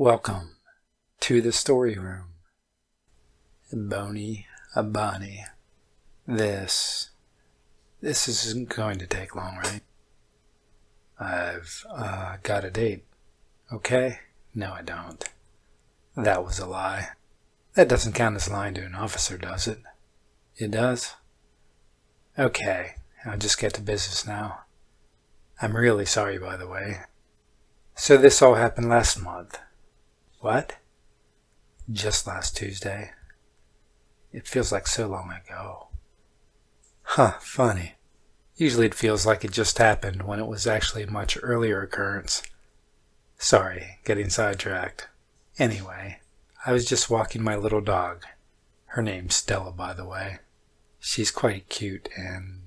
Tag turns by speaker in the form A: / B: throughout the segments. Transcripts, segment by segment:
A: Welcome to the story room. Boney, a Boney. This isn't going to take long, right? I've got a date. Okay? No, I don't. That was a lie. That doesn't count as lying to an officer, does it? It does? Okay, I'll just get to business now. I'm really sorry, by the way. So this all happened last month. What? Just last Tuesday. It feels like so long ago. Huh, funny. Usually it feels like it just happened when it was actually a much earlier occurrence. Sorry, getting sidetracked. Anyway, I was just walking my little dog. Her name's Stella, by the way. She's quite cute and...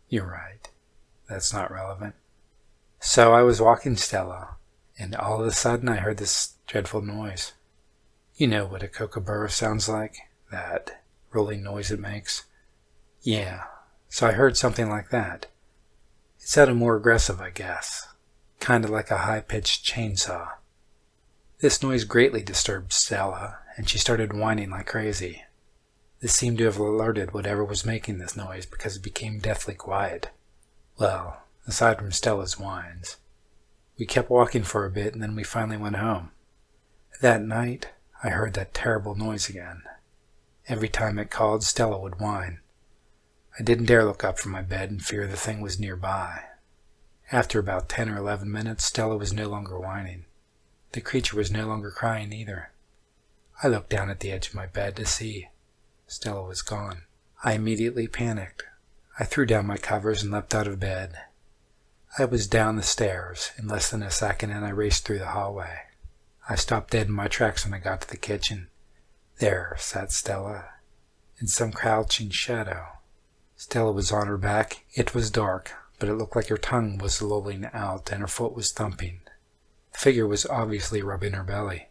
A: You're right. That's not relevant. So I was walking Stella, and all of a sudden I heard this dreadful noise. You know what a kookaburra sounds like? That rolling noise it makes? Yeah, so I heard something like that. It sounded more aggressive, I guess. Kind of like a high-pitched chainsaw. This noise greatly disturbed Stella, and she started whining like crazy. This seemed to have alerted whatever was making this noise because it became deathly quiet. Well, aside from Stella's whines. We kept walking for a bit and then we finally went home. That night, I heard that terrible noise again. Every time it called, Stella would whine. I didn't dare look up from my bed in fear the thing was nearby. After about 10 or 11 minutes, Stella was no longer whining. The creature was no longer crying either. I looked down at the edge of my bed to see. Stella was gone. I immediately panicked. I threw down my covers and leapt out of bed. I was down the stairs in less than a second and I raced through the hallway. I stopped dead in my tracks when I got to the kitchen. There sat Stella, in some crouching shadow. Stella was on her back. It was dark, but it looked like her tongue was lolling out and her foot was thumping. The figure was obviously rubbing her belly.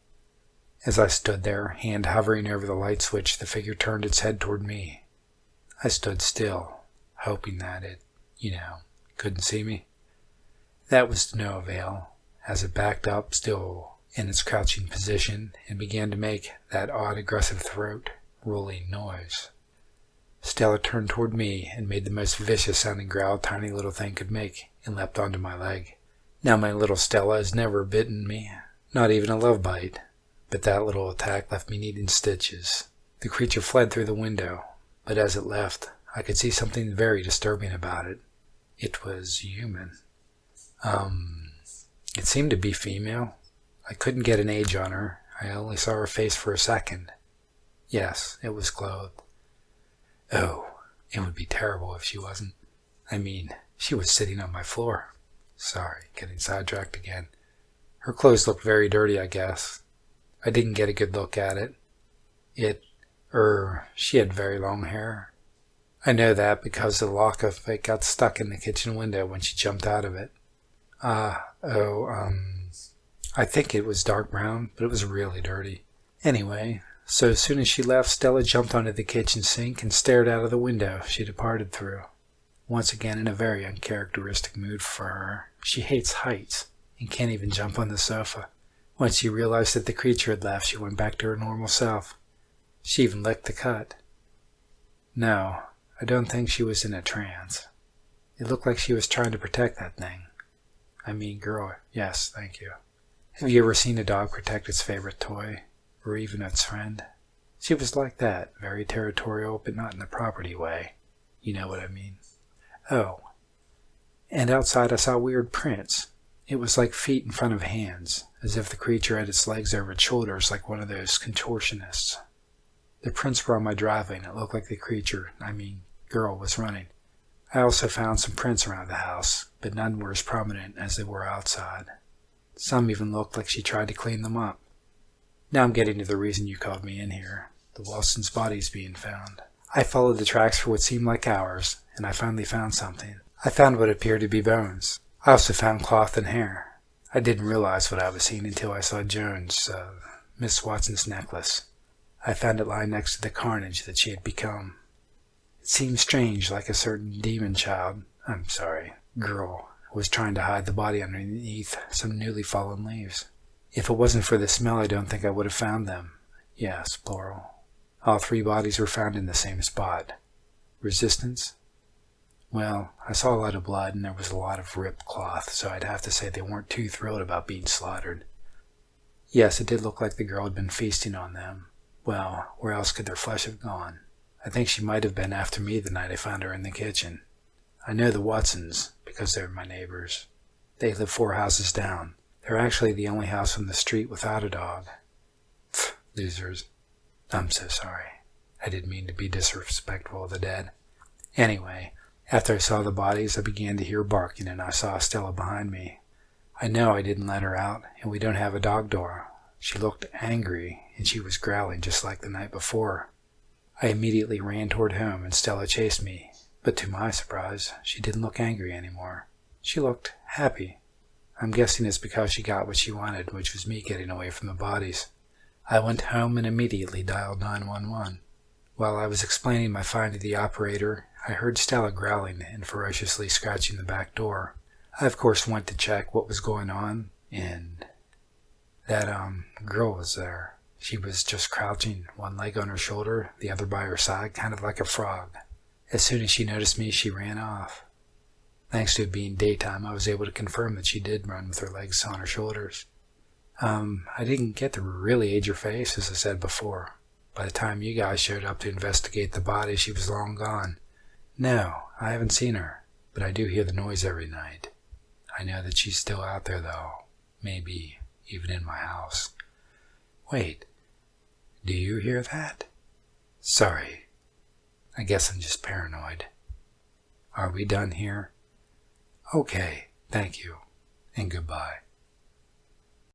A: As I stood there, hand hovering over the light switch, the figure turned its head toward me. I stood still, hoping that it, couldn't see me. That was to no avail, as it backed up still in its crouching position and began to make that odd aggressive throat-rolling noise. Stella turned toward me and made the most vicious-sounding growl a tiny little thing could make and leapt onto my leg. Now my little Stella has never bitten me, not even a love bite, but that little attack left me needing stitches. The creature fled through the window, but as it left, I could see something very disturbing about it. It was human. It seemed to be female. I couldn't get an age on her. I only saw her face for a second. Yes, it was clothed. Oh, it would be terrible if she wasn't. She was sitting on my floor. Sorry, getting sidetracked again. Her clothes looked very dirty, I guess. I didn't get a good look at it. She had very long hair. I know that because the lock of it got stuck in the kitchen window when she jumped out of it. I think it was dark brown, but it was really dirty. Anyway, so as soon as she left, Stella jumped onto the kitchen sink and stared out of the window she departed through. Once again in a very uncharacteristic mood for her. She hates heights and can't even jump on the sofa. Once she realized that the creature had left, she went back to her normal self. She even licked the cut. No, I don't think she was in a trance. It looked like she was trying to protect that thing. Girl, yes, thank you. Have you ever seen a dog protect its favorite toy, or even its friend? She was like that, very territorial, but not in a property way. You know what I mean. Oh, and outside I saw weird prints. It was like feet in front of hands, as if the creature had its legs over its shoulders like one of those contortionists. The prints were on my driveway, and it looked like the creature, girl, was running. I also found some prints around the house, but none were as prominent as they were outside. Some even looked like she tried to clean them up. Now I'm getting to the reason you called me in here. The Walston's body's being found. I followed the tracks for what seemed like hours, and I finally found something. I found what appeared to be bones. I also found cloth and hair. I didn't realize what I was seeing until I saw Joan's, Miss Watson's necklace. I found it lying next to the carnage that she had become. It seemed strange, like a certain girl, was trying to hide the body underneath some newly fallen leaves. If it wasn't for the smell, I don't think I would have found them. Yes, plural. All 3 bodies were found in the same spot. Resistance? Well, I saw a lot of blood and there was a lot of ripped cloth, so I'd have to say they weren't too thrilled about being slaughtered. Yes, it did look like the girl had been feasting on them. Well, where else could their flesh have gone? I think she might have been after me the night I found her in the kitchen. I know the Watsons, because they're my neighbors. They live 4 houses down. They're actually the only house on the street without a dog. Pfft, losers. I'm so sorry. I didn't mean to be disrespectful of the dead. Anyway, after I saw the bodies, I began to hear barking and I saw Stella behind me. I know I didn't let her out, and we don't have a dog door. She looked angry, and she was growling just like the night before. I immediately ran toward home, and Stella chased me, but to my surprise, she didn't look angry anymore. She looked happy. I'm guessing it's because she got what she wanted, which was me getting away from the bodies. I went home and immediately dialed 911. While I was explaining my find to the operator, I heard Stella growling and ferociously scratching the back door. I, of course, went to check what was going on, and that, girl was there. She was just crouching, one leg on her shoulder, the other by her side, kind of like a frog. As soon as she noticed me, she ran off. Thanks to it being daytime, I was able to confirm that she did run with her legs on her shoulders. I didn't get to really age her face, as I said before. By the time you guys showed up to investigate the body, she was long gone. No, I haven't seen her, but I do hear the noise every night. I know that she's still out there, though. Maybe even in my house. Wait, do you hear that? Sorry. I guess I'm just paranoid. Are we done here? Okay, thank you, and goodbye.